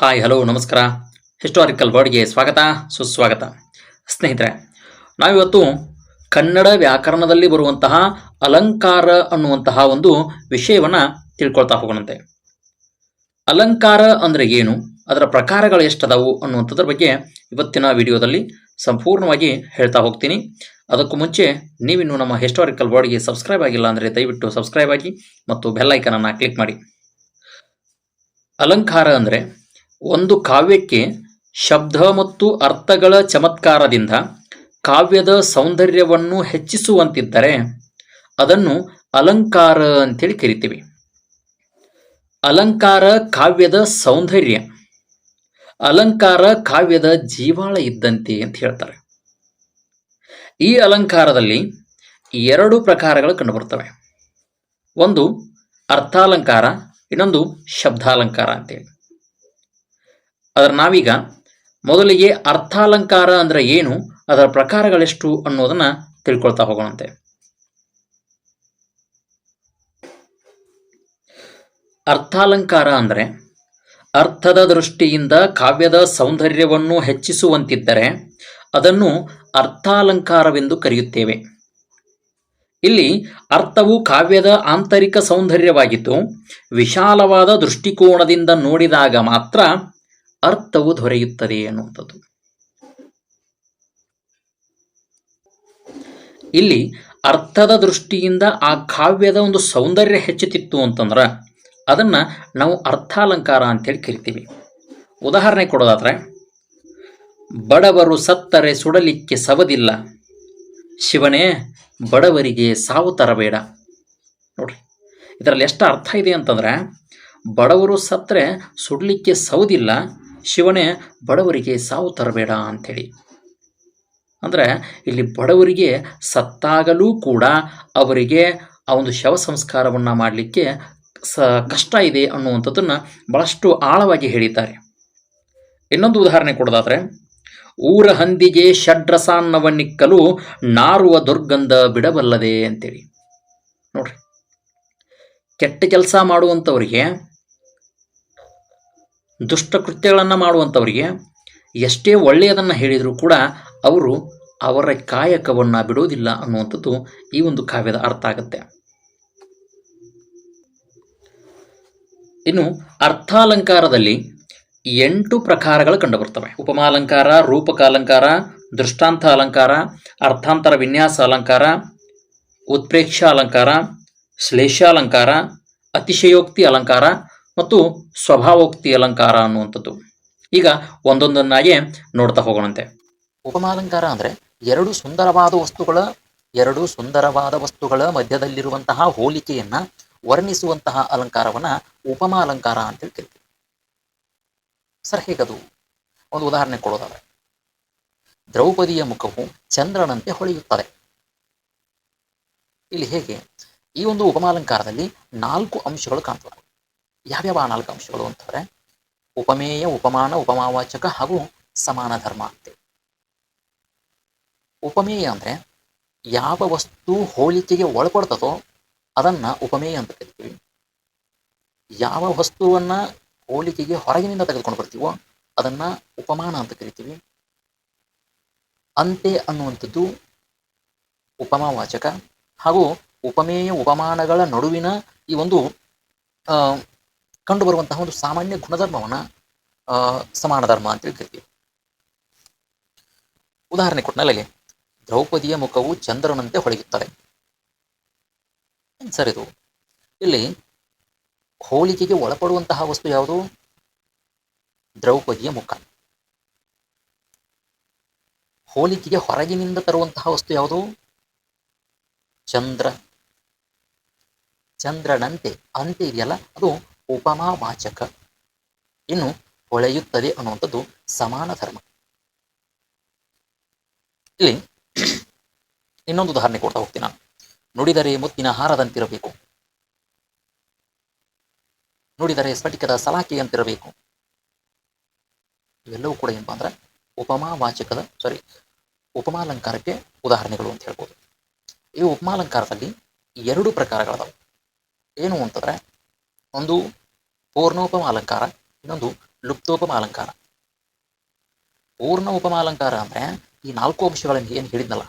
Hi hello ನಮಸ್ಕಾರ. Historical ವರ್ಡ್ಗೆ ಸ್ವಾಗತ ಸುಸ್ವಾಗತ. ಸ್ನೇಹಿತರೆ, ನಾವಿವತ್ತು ಕನ್ನಡ ವ್ಯಾಕರಣದಲ್ಲಿ ಬರುವಂತಹ ಅಲಂಕಾರ ಅನ್ನುವಂತಹ ಒಂದು ವಿಷಯವನ್ನು ತಿಳ್ಕೊಳ್ತಾ ಹೋಗೋಣಂತೆ. ಅಲಂಕಾರ ಅಂದರೆ ಏನು, ಅದರ ಪ್ರಕಾರಗಳು ಎಷ್ಟದಾವು ಅನ್ನುವಂಥದ್ರ ಬಗ್ಗೆ ಇವತ್ತಿನ ವಿಡಿಯೋದಲ್ಲಿ ಸಂಪೂರ್ಣವಾಗಿ ಹೇಳ್ತಾ ಹೋಗ್ತೀನಿ. ಅದಕ್ಕೂ ಮುಂಚೆ ನೀವಿನ್ನು ನಮ್ಮ ಹಿಸ್ಟಾರಿಕಲ್ ವರ್ಡ್ಗೆ ಸಬ್ಸ್ಕ್ರೈಬ್ ಆಗಿಲ್ಲ ಅಂದರೆ ದಯವಿಟ್ಟು ಸಬ್ಸ್ಕ್ರೈಬ್ ಆಗಿ ಮತ್ತು ಬೆಲ್ಲೈಕನನ್ನು ಕ್ಲಿಕ್ ಮಾಡಿ. ಅಲಂಕಾರ ಅಂದರೆ ಒಂದು ಕಾವ್ಯಕ್ಕೆ ಶಬ್ದ ಮತ್ತು ಅರ್ಥಗಳ ಚಮತ್ಕಾರದಿಂದ ಕಾವ್ಯದ ಸೌಂದರ್ಯವನ್ನು ಹೆಚ್ಚಿಸುವಂತಿದ್ದರೆ ಅದನ್ನು ಅಲಂಕಾರ ಅಂತೇಳಿ ಕರಿತೀವಿ. ಅಲಂಕಾರ ಕಾವ್ಯದ ಸೌಂದರ್ಯ, ಅಲಂಕಾರ ಕಾವ್ಯದ ಜೀವಾಳ ಇದ್ದಂತೆ ಅಂತ ಹೇಳ್ತಾರೆ. ಈ ಅಲಂಕಾರದಲ್ಲಿ ಎರಡು ಪ್ರಕಾರಗಳು ಕಂಡುಬರ್ತವೆ. ಒಂದು ಅರ್ಥಾಲಂಕಾರ, ಇನ್ನೊಂದು ಶಬ್ದಾಲಂಕಾರ ಅಂತೇಳಿ. ಅದರ ನಾವೀಗ ಮೊದಲಿಗೆ ಅರ್ಥಾಲಂಕಾರ ಅಂದರೆ ಏನು, ಅದರ ಪ್ರಕಾರಗಳೆಷ್ಟು ಅನ್ನೋದನ್ನ ತಿಳ್ಕೊಳ್ತಾ ಹೋಗೋಣಂತೆ. ಅರ್ಥಾಲಂಕಾರ ಅಂದರೆ ಅರ್ಥದ ದೃಷ್ಟಿಯಿಂದ ಕಾವ್ಯದ ಸೌಂದರ್ಯವನ್ನು ಹೆಚ್ಚಿಸುವಂತಿದ್ದರೆ ಅದನ್ನು ಅರ್ಥಾಲಂಕಾರವೆಂದು ಕರೆಯುತ್ತೇವೆ. ಇಲ್ಲಿ ಅರ್ಥವು ಕಾವ್ಯದ ಆಂತರಿಕ ಸೌಂದರ್ಯವಾಗಿದ್ದು ವಿಶಾಲವಾದ ದೃಷ್ಟಿಕೋನದಿಂದ ನೋಡಿದಾಗ ಮಾತ್ರ ಅರ್ಥವು ದೊರೆಯುತ್ತದೆ ಅನ್ನುವಂಥದ್ದು. ಇಲ್ಲಿ ಅರ್ಥದ ದೃಷ್ಟಿಯಿಂದ ಆ ಕಾವ್ಯದ ಒಂದು ಸೌಂದರ್ಯ ಹೆಚ್ಚುತ್ತಿತ್ತು ಅಂತಂದ್ರೆ ಅದನ್ನ ನಾವು ಅರ್ಥಾಲಂಕಾರ ಅಂತೇಳಿ ಕರಿತೀವಿ. ಉದಾಹರಣೆ ಕೊಡೋದಾದ್ರೆ, ಬಡವರು ಸತ್ತರೆ ಸುಡಲಿಕ್ಕೆ ಸವದಿಲ್ಲ, ಶಿವನೇ ಬಡವರಿಗೆ ಸಾವು ತರಬೇಡ. ನೋಡ್ರಿ, ಇದರಲ್ಲಿ ಎಷ್ಟು ಅರ್ಥ ಇದೆ ಅಂತಂದ್ರೆ, ಬಡವರು ಸತ್ತರೆ ಸುಡಲಿಕ್ಕೆ ಸೌದಿಲ್ಲ, ಶಿವನೇ ಬಡವರಿಗೆ ಸಾವು ತರಬೇಡ ಅಂಥೇಳಿ. ಅಂದರೆ ಇಲ್ಲಿ ಬಡವರಿಗೆ ಸತ್ತಾಗಲೂ ಕೂಡ ಅವರಿಗೆ ಆ ಒಂದು ಶವ ಸಂಸ್ಕಾರವನ್ನು ಮಾಡಲಿಕ್ಕೆ ಕಷ್ಟ ಇದೆ ಅನ್ನುವಂಥದ್ದನ್ನು ಬಹಳಷ್ಟು ಆಳವಾಗಿ ಹೇಳಿದ್ದಾರೆ. ಇನ್ನೊಂದು ಉದಾಹರಣೆ ಕೊಡೋದಾದ್ರೆ, ಊರ ಹಂದಿಗೆ ಷಡ್ರಸಾನ್ನವನ್ನಿಕ್ಕಲು ನಾರುವ ದುರ್ಗಂಧ ಬಿಡಬಲ್ಲದೆ ಅಂತೇಳಿ. ನೋಡ್ರಿ, ಕೆಟ್ಟ ಕೆಲಸ ಮಾಡುವಂಥವರಿಗೆ, ದುಷ್ಟಕೃತ್ಯಗಳನ್ನು ಮಾಡುವಂಥವರಿಗೆ ಎಷ್ಟೇ ಒಳ್ಳೆಯದನ್ನು ಹೇಳಿದರೂ ಕೂಡ ಅವರು ಅವರ ಕಾಯಕವನ್ನು ಬಿಡೋದಿಲ್ಲ ಅನ್ನುವಂಥದ್ದು ಈ ಒಂದು ಕಾವ್ಯದ ಅರ್ಥ ಆಗುತ್ತೆ. ಇನ್ನು ಅರ್ಥಾಲಂಕಾರದಲ್ಲಿ 8 ಪ್ರಕಾರಗಳು ಕಂಡುಬರ್ತವೆ. ಉಪಮಾಲಂಕಾರ, ರೂಪಕಾಲಂಕಾರ, ದೃಷ್ಟಾಂತ ಅಲಂಕಾರ, ಅರ್ಥಾಂತರ ವಿನ್ಯಾಸ ಅಲಂಕಾರ, ಉತ್ಪ್ರೇಕ್ಷ ಅಲಂಕಾರ, ಶ್ಲೇಷಾಲಂಕಾರ, ಅತಿಶಯೋಕ್ತಿ ಅಲಂಕಾರ ಮತ್ತು ಸ್ವಭಾವೋಕ್ತಿ ಅಲಂಕಾರ ಅನ್ನುವಂಥದ್ದು. ಈಗ ಒಂದೊಂದನ್ನಾಗಿ ನೋಡ್ತಾ ಹೋಗೋಣಂತೆ. ಉಪಮಾಲಂಕಾರ ಅಂದರೆ ಎರಡು ಸುಂದರವಾದ ವಸ್ತುಗಳ ಮಧ್ಯದಲ್ಲಿರುವಂತಹ ಹೋಲಿಕೆಯನ್ನ ವರ್ಣಿಸುವಂತಹ ಅಲಂಕಾರವನ್ನ ಉಪಮಾಲಂಕಾರ ಅಂತ ಕರಿತೀವಿ. ಸರ್, ಹೇಗದು? ಒಂದು ಉದಾಹರಣೆ ಕೊಡೋದಾದ್ರೆ, ದ್ರೌಪದಿಯ ಮುಖವು ಚಂದ್ರನಂತೆ ಹೊಳೆಯುತ್ತದೆ. ಇಲ್ಲಿ ಹೇಗೆ ಈ ಒಂದು ಉಪಮಾಲಂಕಾರದಲ್ಲಿ 4 ಅಂಶಗಳು ಕಾಣ್ತವೆ. ಯಾವ್ಯಾವ 4 ಅಂಶಗಳು ಅಂತಂದ್ರೆ, ಉಪಮೇಯ, ಉಪಮಾನ, ಉಪಮಾವಾಚಕ ಹಾಗೂ ಸಮಾನ ಧರ್ಮ ಅಂತೇಳಿ. ಉಪಮೇಯ ಅಂದ್ರೆ ಯಾವ ವಸ್ತು ಹೋಲಿಕೆಗೆ ಒಳಪಡ್ತದೋ ಅದನ್ನ ಉಪಮೇಯ ಅಂತ ಕರಿತೀವಿ. ಯಾವ ವಸ್ತುವನ್ನ ಹೋಲಿಕೆಗೆ ಹೊರಗಿನಿಂದ ತೆಗೆದುಕೊಂಡು ಬರ್ತೀವೋ ಅದನ್ನ ಉಪಮಾನ ಅಂತ ಕರಿತೀವಿ. ಅಂತೆ ಅನ್ನುವಂಥದ್ದು ಉಪಮಾವಾಚಕ. ಹಾಗೂ ಉಪಮೇಯ ಉಪಮಾನಗಳ ನಡುವಿನ ಈ ಒಂದು ಕಂಡು ಬರುವಂತಹ ಒಂದು ಸಾಮಾನ್ಯ ಗುಣಧರ್ಮವನ್ನ ಸಮಾನ ಧರ್ಮ ಅಂತೇಳಿ ಕರಿತೀವಿ. ಉದಾಹರಣೆ ಕೊಟ್ಟನಲ್ಲಿ, ದ್ರೌಪದಿಯ ಮುಖವು ಚಂದ್ರನಂತೆ ಹೊಳೆಯುತ್ತದೆ. ಸರ್, ಇದು ಇಲ್ಲಿ ಹೋಲಿಕೆಗೆ ಒಳಪಡುವಂತಹ ವಸ್ತು ಯಾವುದು? ದ್ರೌಪದಿಯ ಮುಖ. ಹೋಲಿಕೆಗೆ ಹೊರಗಿನಿಂದ ತರುವಂತಹ ವಸ್ತು ಯಾವುದು? ಚಂದ್ರನಂತೆ. ಅಂತೆ ಇದೆಯಲ್ಲ, ಅದು ಉಪಮಾವಾಚಕ. ಇನ್ನು ಹೊಳೆಯುತ್ತದೆ ಅನ್ನುವಂಥದ್ದು ಸಮಾನ ಧರ್ಮ. ಇಲ್ಲಿ ಇನ್ನೊಂದು ಉದಾಹರಣೆ ಕೊಡ್ತಾ ಹೋಗ್ತೀನಿ ನಾನು. ನುಡಿದರೆ ಮುತ್ತಿನ ಹಾರದಂತಿರಬೇಕು, ನುಡಿದರೆ ಸ್ಫಟಿಕದ ಸಲಾಕೆಯಂತಿರಬೇಕು. ಇವೆಲ್ಲವೂ ಕೂಡ ಏನಪ್ಪಾ ಅಂದ್ರೆ ಉಪಮಾಲಂಕಾರಕ್ಕೆ ಉದಾಹರಣೆಗಳು ಅಂತ ಹೇಳ್ಬೋದು. ಈ ಉಪಮಾಲಂಕಾರದಲ್ಲಿ 2 ಪ್ರಕಾರಗಳದಾವೆ. ಏನು ಅಂತಂದ್ರೆ, ಒಂದು ಪೂರ್ಣೋಪಮ ಅಲಂಕಾರ, ಇನ್ನೊಂದು ಲುಪ್ತೋಪಮ ಅಲಂಕಾರ. ಪೂರ್ಣ ಉಪಮಾಲಂಕಾರ ಅಂದ್ರೆ ಈ 4 ಅಂಶಗಳನ್ನು ಏನು ಹೇಳಿದ್ನಲ್ಲ,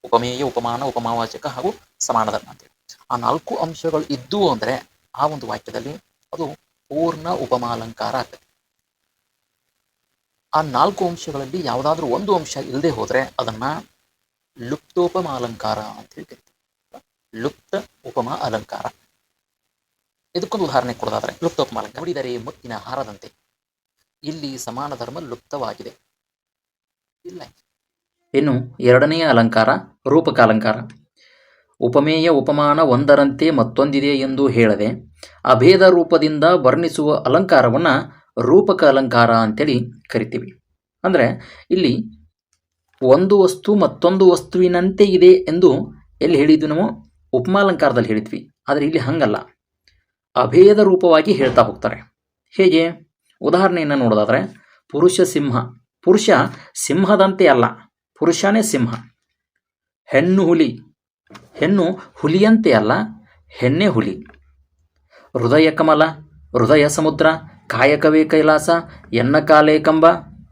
ಉಪಮೇಯ, ಉಪಮಾನ, ಉಪಮಾವಾಚಕ ಹಾಗೂ ಸಮಾನಧರ್ಮ ಅಂತೇಳಿ, ಆ 4 ಅಂಶಗಳು ಇದ್ದು ಅಂದ್ರೆ ಆ ಒಂದು ವಾಕ್ಯದಲ್ಲಿ ಅದು ಪೂರ್ಣ ಉಪಮಾಲಂಕಾರ ಆಗ್ತದೆ. ಆ 4 ಅಂಶಗಳಲ್ಲಿ ಯಾವುದಾದ್ರೂ ಒಂದು ಅಂಶ ಇಲ್ಲದೆ ಹೋದ್ರೆ ಅದನ್ನ ಲುಪ್ತೋಪಮಾಲಂಕಾರ ಅಂತ ಹೇಳಿ ಲುಪ್ತ ಉಪಮಾ ಅಲಂಕಾರ. ಇದಕ್ಕೊಂದು ಉದಾಹರಣೆ ಕೊಡೋದಾದ್ರೆ ಲುಪ್ತೋಪಮಾಲಂಕಾರ. ನೋಡಿದರೆ ಮುತ್ತಿನ ಹಾರದಂತೆ, ಇಲ್ಲಿ ಸಮಾನ ಧರ್ಮ ಲುಪ್ತವಾಗಿದೆ. ಇಲ್ಲ. ಇನ್ನು ಎರಡನೆಯ ಅಲಂಕಾರ ರೂಪಕ ಅಲಂಕಾರ. ಉಪಮೇಯ ಉಪಮಾನ ಒಂದರಂತೆ ಮತ್ತೊಂದಿದೆ ಎಂದು ಹೇಳದೆ ಅಭೇದ ರೂಪದಿಂದ ವರ್ಣಿಸುವ ಅಲಂಕಾರವನ್ನ ರೂಪಕ ಅಲಂಕಾರ ಅಂತೇಳಿ ಕರಿತೀವಿ. ಅಂದರೆ ಇಲ್ಲಿ ಒಂದು ವಸ್ತು ಮತ್ತೊಂದು ವಸ್ತುವಿನಂತೆ ಇದೆ ಎಂದು ಎಲ್ಲಿ ಹೇಳಿದ್ವಿ ನಾವು? ಉಪಮಾಲಂಕಾರದಲ್ಲಿ ಹೇಳಿದ್ವಿ. ಆದರೆ ಇಲ್ಲಿ ಹಂಗಲ್ಲ, ಅಭೇದ ರೂಪವಾಗಿ ಹೇಳ್ತಾ ಹೋಗ್ತಾರೆ. ಹೇಗೆ? ಉದಾಹರಣೆಯನ್ನು ನೋಡೋದಾದ್ರೆ ಪುರುಷ ಸಿಂಹ. ಪುರುಷ ಸಿಂಹದಂತೆ ಅಲ್ಲ, ಪುರುಷನೇ ಸಿಂಹ. ಹೆಣ್ಣು ಹುಲಿ. ಹೆಣ್ಣು ಹುಲಿಯಂತೆ ಅಲ್ಲ, ಹೆಣ್ಣೆ ಹುಲಿ. ಹೃದಯ ಕಮಲ, ಹೃದಯ ಸಮುದ್ರ, ಕಾಯಕವೇ ಕೈಲಾಸ, ಎನ್ನ ಕಾಲೇ ಕಂಬ,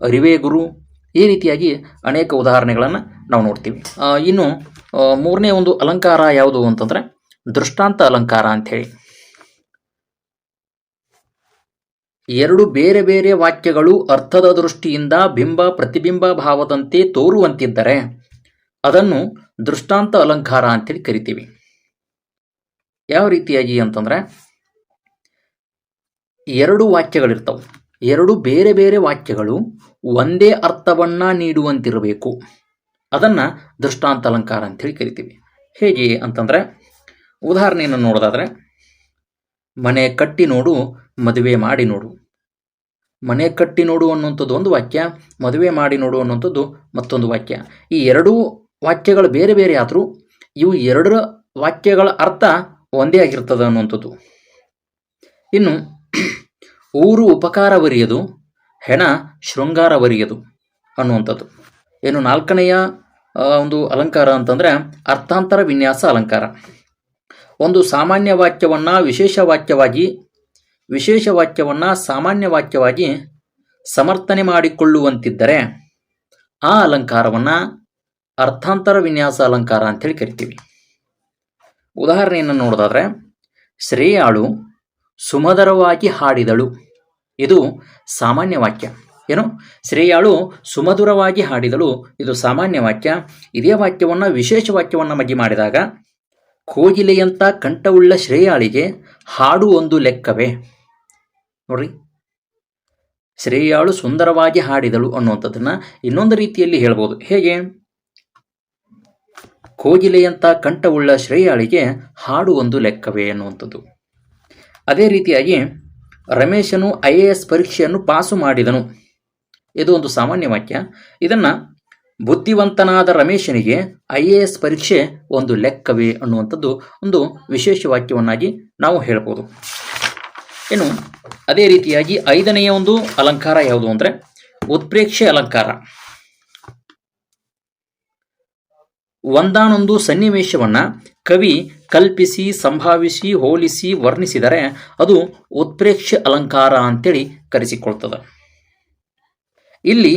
ಅರಿವೇ ಗುರು. ಈ ರೀತಿಯಾಗಿ ಅನೇಕ ಉದಾಹರಣೆಗಳನ್ನು ನಾವು ನೋಡ್ತೀವಿ. ಇನ್ನು ಮೂರನೇ ಒಂದು ಅಲಂಕಾರ ಯಾವುದು ಅಂತಂದ್ರೆ ದೃಷ್ಟಾಂತ ಅಲಂಕಾರ ಅಂಥೇಳಿ. ಎರಡು ಬೇರೆ ಬೇರೆ ವಾಕ್ಯಗಳು ಅರ್ಥದ ದೃಷ್ಟಿಯಿಂದ ಬಿಂಬ ಪ್ರತಿಬಿಂಬ ಭಾವದಂತೆ ತೋರುವಂತಿದ್ದರೆ ಅದನ್ನು ದೃಷ್ಟಾಂತ ಅಲಂಕಾರ ಅಂತೇಳಿ ಕರಿತೀವಿ. ಯಾವ ರೀತಿಯಾಗಿ ಅಂತಂದ್ರೆ, ಎರಡು ವಾಕ್ಯಗಳಿರ್ತಾವೆ, ಎರಡು ಬೇರೆ ಬೇರೆ ವಾಕ್ಯಗಳು ಒಂದೇ ಅರ್ಥವನ್ನ ನೀಡುವಂತಿರಬೇಕು. ಅದನ್ನ ದೃಷ್ಟಾಂತ ಅಲಂಕಾರ ಅಂತೇಳಿ ಕರಿತೀವಿ. ಹೇಗೆ ಅಂತಂದ್ರೆ, ಉದಾಹರಣೆಯನ್ನು ನೋಡೋದಾದ್ರೆ ಮನೆ ಕಟ್ಟಿ ನೋಡು, ಮದುವೆ ಮಾಡಿ ನೋಡು. ಮನೆ ಕಟ್ಟಿ ನೋಡು ಅನ್ನುವಂಥದ್ದು ಒಂದು ವಾಕ್ಯ, ಮದುವೆ ಮಾಡಿ ನೋಡು ಅನ್ನುವಂಥದ್ದು ಮತ್ತೊಂದು ವಾಕ್ಯ. ಈ ಎರಡೂ ವಾಕ್ಯಗಳು ಬೇರೆ ಬೇರೆ ಆದರೂ ಇವು ಎರಡರ ವಾಕ್ಯಗಳ ಅರ್ಥ ಒಂದೇ ಆಗಿರ್ತದೆ ಅನ್ನುವಂಥದ್ದು. ಇನ್ನು ಊರು ಉಪಕಾರವರಿಯದು, ಹೆಣ ಶೃಂಗಾರವರಿಯದು ಅನ್ನುವಂಥದ್ದು. ಏನು ನಾಲ್ಕನೆಯ ಒಂದು ಅಲಂಕಾರ ಅಂತಂದರೆ ಅರ್ಥಾಂತರ ವಿನ್ಯಾಸ ಅಲಂಕಾರ. ಒಂದು ಸಾಮಾನ್ಯ ವಾಕ್ಯವನ್ನು ವಿಶೇಷ ವಾಕ್ಯವಾಗಿ, ವಿಶೇಷ ವಾಕ್ಯವನ್ನು ಸಾಮಾನ್ಯ ವಾಕ್ಯವಾಗಿ ಸಮರ್ಥನೆ ಮಾಡಿಕೊಳ್ಳುವಂತಿದ್ದರೆ ಆ ಅಲಂಕಾರವನ್ನು ಅರ್ಥಾಂತರ ವಿನ್ಯಾಸ ಅಲಂಕಾರ ಅಂತೇಳಿ ಕರಿತೀವಿ. ಉದಾಹರಣೆಯನ್ನು ನೋಡೋದಾದ್ರೆ ಶ್ರೇಯಾಳು ಸುಮಧುರವಾಗಿ ಹಾಡಿದಳು. ಇದು ಸಾಮಾನ್ಯ ವಾಕ್ಯ. ಏನು? ಶ್ರೇಯಾಳು ಸುಮಧುರವಾಗಿ ಹಾಡಿದಳು, ಇದು ಸಾಮಾನ್ಯ ವಾಕ್ಯ. ಇದೇ ವಾಕ್ಯವನ್ನು ವಿಶೇಷ ವಾಕ್ಯವನ್ನು ಮಗ್ಗಿ ಮಾಡಿದಾಗ ಕೋಗಿಲೆಯಂತ ಕಂಠವುಳ್ಳ ಶ್ರೇಯಾಳಿಗೆ ಹಾಡು ಒಂದು ಲೆಕ್ಕವೇ. ನೋಡ್ರಿ, ಶ್ರೇಯಾಳು ಸುಂದರವಾಗಿ ಹಾಡಿದಳು ಅನ್ನುವಂಥದ್ದನ್ನ ಇನ್ನೊಂದು ರೀತಿಯಲ್ಲಿ ಹೇಳ್ಬೋದು. ಹೇಗೆ? ಕೋಗಿಲೆಯಂತ ಕಂಠವುಳ್ಳ ಶ್ರೇಯಾಳಿಗೆ ಹಾಡು ಒಂದು ಲೆಕ್ಕವೇ ಅನ್ನುವಂಥದ್ದು. ಅದೇ ರೀತಿಯಾಗಿ ರಮೇಶನು IAS ಪರೀಕ್ಷೆಯನ್ನು ಪಾಸು ಮಾಡಿದನು. ಇದು ಒಂದು ಸಾಮಾನ್ಯ ವಾಕ್ಯ. ಇದನ್ನು ಬುದ್ಧಿವಂತನಾದ ರಮೇಶನಿಗೆ IAS ಪರೀಕ್ಷೆ ಒಂದು ಲೆಕ್ಕವೇ ಅನ್ನುವಂಥದ್ದು ಒಂದು ವಿಶೇಷ ವಾಕ್ಯವನ್ನಾಗಿ ನಾವು ಹೇಳ್ಬೋದು. ಇನ್ನು ಅದೇ ರೀತಿಯಾಗಿ ಐದನೆಯ ಒಂದು ಅಲಂಕಾರ ಯಾವುದು ಅಂದರೆ ಉತ್ಪ್ರೇಕ್ಷೆ ಅಲಂಕಾರ. ಒಂದಾನೊಂದು ಸನ್ನಿವೇಶವನ್ನು ಕವಿ ಕಲ್ಪಿಸಿ, ಸಂಭಾವಿಸಿ, ಹೋಲಿಸಿ ವರ್ಣಿಸಿದರೆ ಅದು ಉತ್ಪ್ರೇಕ್ಷೆ ಅಲಂಕಾರ ಅಂತೇಳಿ ಕರೆಸಿಕೊಳ್ತದೆ. ಇಲ್ಲಿ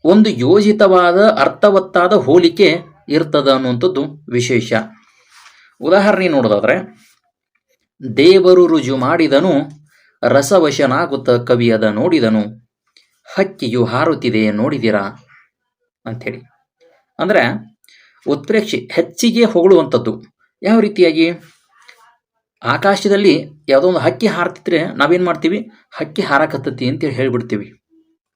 ಒಂದು ಯೋಜಿತವಾದ ಅರ್ಥವತ್ತಾದ ಹೋಲಿಕೆ ಇರ್ತದೆ ಅನ್ನುವಂಥದ್ದು ವಿಶೇಷ. ಉದಾಹರಣೆ ನೋಡೋದಾದ್ರೆ ದೇವರು ರುಜು ಮಾಡಿದನು, ರಸವಶನಾಗುತ್ತ ಕವಿಯದ ನೋಡಿದನು, ಹಕ್ಕಿಯು ಹಾರುತ್ತಿದೆ ನೋಡಿದಿರಾ ಅಂಥೇಳಿ. ಅಂದರೆ ಉತ್ಪ್ರೇಕ್ಷೆ ಹೆಚ್ಚಿಗೆ ಹೊಗಳುವಂಥದ್ದು. ಯಾವ ರೀತಿಯಾಗಿ? ಆಕಾಶದಲ್ಲಿ ಯಾವುದೋ ಒಂದು ಹಕ್ಕಿ ಹಾರ್ತಿದ್ರೆ ನಾವೇನು ಮಾಡ್ತೀವಿ? ಹಕ್ಕಿ ಹಾರಾಕತ್ತತಿ ಅಂತೇಳಿ ಹೇಳಿಬಿಡ್ತೀವಿ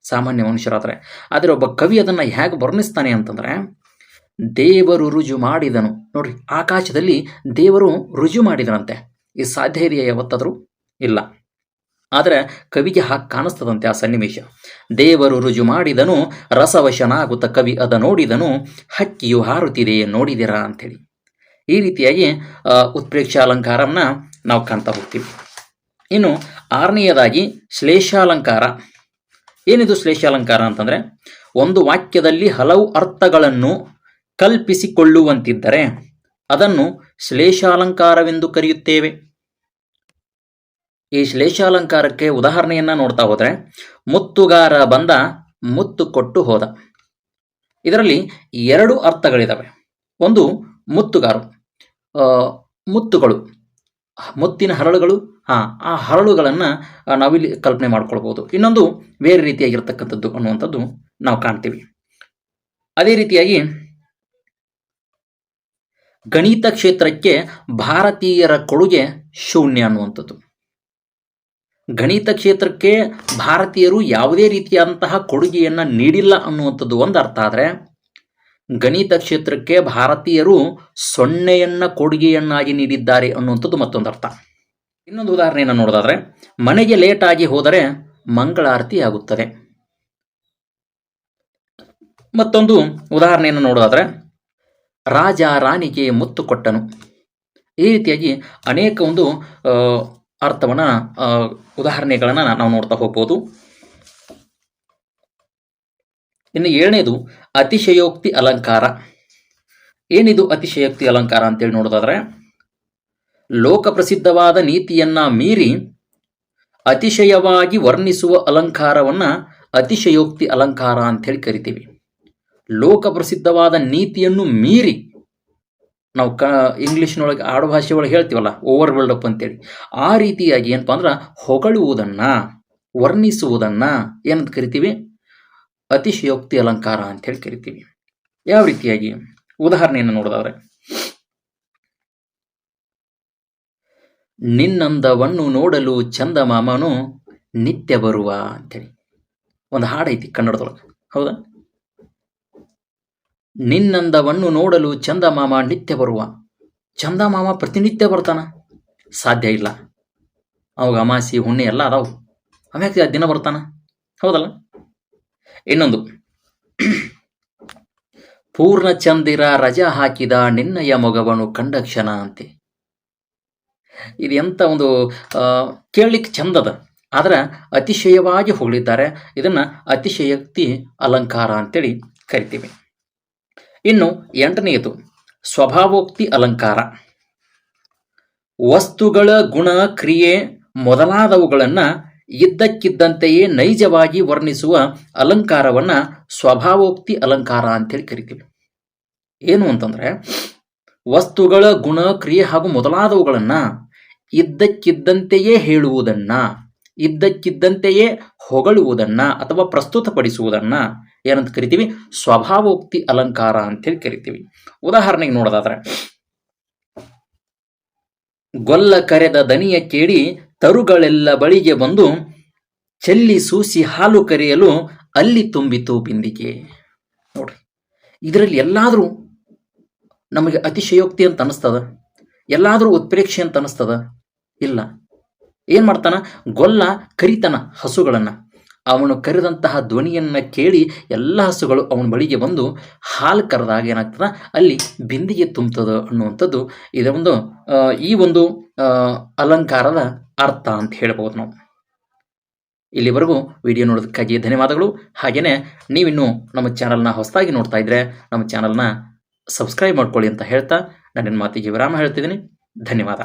ಸಾಮಾನ್ಯ ಮನುಷ್ಯರಾದರೆ. ಆದರೆ ಒಬ್ಬ ಕವಿ ಅದನ್ನು ಹೇಗೆ ವರ್ಣಿಸ್ತಾನೆ ಅಂತಂದರೆ ದೇವರು ರುಜು ಮಾಡಿದನು. ನೋಡ್ರಿ, ಆಕಾಶದಲ್ಲಿ ದೇವರು ರುಜು ಮಾಡಿದನಂತೆ. ಇದು ಸಾಧ್ಯ ಇದೆಯಾ ಯಾವತ್ತಾದರೂ? ಇಲ್ಲ. ಆದರೆ ಕವಿಗೆ ಹಾಗೆ ಕಾಣಿಸ್ತದಂತೆ ಆ ಸನ್ನಿವೇಶ. ದೇವರು ರುಜು ಮಾಡಿದನು, ರಸವಶನಾಗುತ್ತ ಕವಿ ಅದ ನೋಡಿದನು, ಹಕ್ಕಿಯು ಹಾರುತ್ತಿದೆ ನೋಡಿದಿರಾ ಅಂಥೇಳಿ. ಈ ರೀತಿಯಾಗಿ ಉತ್ಪ್ರೇಕ್ಷ ಅಲಂಕಾರವನ್ನ ನಾವು ಕಾಣ್ತಾ ಹೋಗ್ತೀವಿ. ಇನ್ನು ಆರನೆಯದಾಗಿ ಶ್ಲೇಷಾಲಂಕಾರ. ಏನಿದು ಶ್ಲೇಷಾಲಂಕಾರ ಅಂತಂದರೆ ಒಂದು ವಾಕ್ಯದಲ್ಲಿ ಹಲವು ಅರ್ಥಗಳನ್ನು ಕಲ್ಪಿಸಿಕೊಳ್ಳುವಂತಿದ್ದರೆ ಅದನ್ನು ಶ್ಲೇಷಾಲಂಕಾರವೆಂದು ಕರೆಯುತ್ತೇವೆ. ಈ ಶ್ಲೇಷಾಲಂಕಾರಕ್ಕೆ ಉದಾಹರಣೆಯನ್ನ ನೋಡ್ತಾ ಹೋದ್ರೆ, ಮುತ್ತುಗಾರ ಬಂದ ಮುತ್ತು ಕೊಟ್ಟು ಹೋದ. ಇದರಲ್ಲಿ ಎರಡು ಅರ್ಥಗಳಿದಾವೆ. ಒಂದು ಮುತ್ತುಗಾರು, ಮುತ್ತುಗಳು, ಮುತ್ತಿನ ಹರಳುಗಳು, ಆ ಹರಳುಗಳನ್ನು ನಾವಿಲ್ಲಿ ಕಲ್ಪನೆ ಮಾಡ್ಕೊಳ್ಬೋದು. ಇನ್ನೊಂದು ಬೇರೆ ರೀತಿಯಾಗಿರ್ತಕ್ಕಂಥದ್ದು ಅನ್ನುವಂಥದ್ದು ನಾವು ಕಾಣ್ತೀವಿ. ಅದೇ ರೀತಿಯಾಗಿ ಗಣಿತ ಕ್ಷೇತ್ರಕ್ಕೆ ಭಾರತೀಯರ ಕೊಡುಗೆ ಶೂನ್ಯ ಅನ್ನುವಂಥದ್ದು. ಗಣಿತ ಕ್ಷೇತ್ರಕ್ಕೆ ಭಾರತೀಯರು ಯಾವುದೇ ರೀತಿಯಾದಂತಹ ಕೊಡುಗೆಯನ್ನ ನೀಡಿಲ್ಲ ಅನ್ನುವಂಥದ್ದು ಒಂದು ಅರ್ಥ. ಆದರೆ ಗಣಿತ ಕ್ಷೇತ್ರಕ್ಕೆ ಭಾರತೀಯರು ಸೊನ್ನೆಯನ್ನ ಕೊಡುಗೆಯನ್ನಾಗಿ ನೀಡಿದ್ದಾರೆ ಅನ್ನುವಂಥದ್ದು ಮತ್ತೊಂದು ಅರ್ಥ. ಇನ್ನೊಂದು ಉದಾಹರಣೆಯನ್ನು ನೋಡೋದಾದ್ರೆ, ಮನೆಗೆ ಲೇಟ್ ಆಗಿ ಹೋದರೆ ಮಂಗಳಾರತಿ ಆಗುತ್ತದೆ. ಮತ್ತೊಂದು ಉದಾಹರಣೆಯನ್ನು ನೋಡೋದಾದ್ರೆ, ರಾಜ ರಾಣಿಗೆ ಮುತ್ತು ಕೊಟ್ಟನು. ಈ ರೀತಿಯಾಗಿ ಅನೇಕ ಒಂದು ಅರ್ಥವನ್ನ ಉದಾಹರಣೆಗಳನ್ನ ನಾವು ನೋಡ್ತಾ ಹೋಗ್ಬೋದು. ಇನ್ನು ಏಳನೇದು ಅತಿಶಯೋಕ್ತಿ ಅಲಂಕಾರ. ಏನಿದು ಅತಿಶಯೋಕ್ತಿ ಅಲಂಕಾರ ಅಂತೇಳಿ ನೋಡೋದಾದ್ರೆ, ಲೋಕ ಪ್ರಸಿದ್ಧವಾದ ನೀತಿಯನ್ನ ಮೀರಿ ಅತಿಶಯವಾಗಿ ವರ್ಣಿಸುವ ಅಲಂಕಾರವನ್ನ ಅತಿಶಯೋಕ್ತಿ ಅಲಂಕಾರ ಅಂತೇಳಿ ಕರಿತೀವಿ. ಲೋಕ ಪ್ರಸಿದ್ಧವಾದ ನೀತಿಯನ್ನು ಮೀರಿ, ನಾವು ಇಂಗ್ಲಿಷ್ನೊಳಗೆ ಆಡುಭಾಷೆ ಒಳಗೆ ಹೇಳ್ತೀವಲ್ಲ, ಓವರ್ ಬಿಲ್ಡಪ್ ಅಂತೇಳಿ, ಆ ರೀತಿಯಾಗಿ ಏನಪ್ಪ ಅಂದ್ರೆ ಹೊಗಳುವುದನ್ನ, ವರ್ಣಿಸುವುದನ್ನ ಏನಂತ ಕರಿತೀವಿ? ಅತಿಶಯೋಕ್ತಿ ಅಲಂಕಾರ ಅಂತೇಳಿ ಕರಿತೀವಿ. ಯಾವ ರೀತಿಯಾಗಿ? ಉದಾಹರಣೆಯನ್ನು ನೋಡೋದಾದ್ರೆ, ನಿನ್ನಂದವನ್ನು ನೋಡಲು ಚಂದಮಾಮನು ನಿತ್ಯ ಬರುವ ಅಂತೇಳಿ ಒಂದು ಹಾಡೈತಿ ಕನ್ನಡದೊಳಗೆ, ಹೌದಾ? ನಿನ್ನಂದವನ್ನು ನೋಡಲು ಚಂದಮಾಮ ನಿತ್ಯ ಬರುವ. ಚಂದಮಾಮ ಪ್ರತಿನಿತ್ಯ ಬರ್ತಾನ? ಸಾಧ್ಯ ಇಲ್ಲ. ಅವಾಗ ಅಮಾಸಿ ಹುಣ್ಣೆ ಎಲ್ಲ ಅದಾವು, ಆಮ್ಯಾಕೆ ದಿನ ಬರ್ತಾನ? ಹೌದಲ್ಲ? ಇನ್ನೊಂದು, ಪೂರ್ಣ ಚಂದಿರ ರಜಾ ಹಾಕಿದ ನಿನ್ನಯ ಮೊಗವನು ಕಂಡ ಕ್ಷಣ ಅಂತೆ. ಇದು ಎಂತ ಒಂದು ಕೇಳಲಿಕ್ಕೆ ಚಂದದ, ಆದ್ರೆ ಅತಿಶಯವಾಗಿ ಹೊಗಳಿದ್ದಾರೆ. ಇದನ್ನ ಅತಿಶಯೋಕ್ತಿ ಅಲಂಕಾರ ಅಂತೇಳಿ ಕರಿತೀವಿ. ಇನ್ನು ಎಂಟನೆಯದು ಸ್ವಭಾವೋಕ್ತಿ ಅಲಂಕಾರ. ವಸ್ತುಗಳ ಗುಣ, ಕ್ರಿಯೆ ಮೊದಲಾದವುಗಳನ್ನ ಇದ್ದಕ್ಕಿದ್ದಂತೆಯೇ ನೈಜವಾಗಿ ವರ್ಣಿಸುವ ಅಲಂಕಾರವನ್ನ ಸ್ವಭಾವೋಕ್ತಿ ಅಲಂಕಾರ ಅಂತೇಳಿ ಕರಿತೀವಿ. ಏನು ಅಂತಂದ್ರೆ, ವಸ್ತುಗಳ ಗುಣ, ಕ್ರಿಯೆ ಹಾಗೂ ಮೊದಲಾದವುಗಳನ್ನ ಇದ್ದಕ್ಕಿದ್ದಂತೆಯೇ ಹೇಳುವುದನ್ನ, ಇದ್ದಕ್ಕಿದ್ದಂತೆಯೇ ಹೊಗಳುವುದನ್ನ ಅಥವಾ ಪ್ರಸ್ತುತಪಡಿಸುವುದನ್ನ ಏನಂತ ಕರಿತೀವಿ? ಸ್ವಭಾವೋಕ್ತಿ ಅಲಂಕಾರ ಅಂತೇಳಿ ಕರಿತೀವಿ. ಉದಾಹರಣೆಗೆ ನೋಡೋದಾದ್ರೆ, ಗೊಲ್ಲ ಕರೆದ ದನಿಯ ಕೇಳಿ ತರುಗಳೆಲ್ಲ ಬಳಿಗೆ ಬಂದು ಚೆಲ್ಲಿ ಸೂಸಿ ಹಾಲು ಕರೆಯಲು ಅಲ್ಲಿ ತುಂಬಿತು ಬಿಂದಿಗೆ. ನೋಡ್ರಿ, ಇದರಲ್ಲಿ ಎಲ್ಲಾದ್ರೂ ನಮಗೆ ಅತಿಶಯೋಕ್ತಿ ಅಂತ ಅನಿಸ್ತದ? ಎಲ್ಲಾದ್ರೂ ಉತ್ಪ್ರೇಕ್ಷೆ ಅಂತ ಅನಿಸ್ತದ? ಇಲ್ಲ. ಏನ್ ಮಾಡ್ತಾನ? ಗೊಲ್ಲ ಕರಿತಾನ ಹಸುಗಳನ್ನ. ಅವನು ಕರೆದಂತಹ ಧ್ವನಿಯನ್ನ ಕೇಳಿ ಎಲ್ಲ ಹಸುಗಳು ಅವನ ಬಳಿಗೆ ಬಂದು ಹಾಲು ಕರೆದಾಗ ಏನಾಗ್ತದ? ಅಲ್ಲಿ ಬಿಂದಿಗೆ ತುಂಬ್ತದ ಅನ್ನುವಂಥದ್ದು ಇದೊಂದು ಈ ಒಂದು ಅಲಂಕಾರದ ಅರ್ಥ ಅಂತ ಹೇಳ್ಬೋದು ನಾವು. ಇಲ್ಲಿವರೆಗೂ ವಿಡಿಯೋ ನೋಡೋದಕ್ಕಾಗಿ ಧನ್ಯವಾದಗಳು. ಹಾಗೇನೆ ನೀವಿನ್ನೂ ನಮ್ಮ ಚಾನಲ್ನ ಹೊಸದಾಗಿ ನೋಡ್ತಾ ಇದ್ರೆ ನಮ್ಮ ಚಾನಲ್ನ ಸಬ್ಸ್ಕ್ರೈಬ್ ಮಾಡ್ಕೊಳ್ಳಿ ಅಂತ ಹೇಳ್ತಾ ನನ್ನ ಮಾತಿಗೆ ವಿರಾಮ ಹೇಳ್ತಿದ್ದೀನಿ. ಧನ್ಯವಾದ.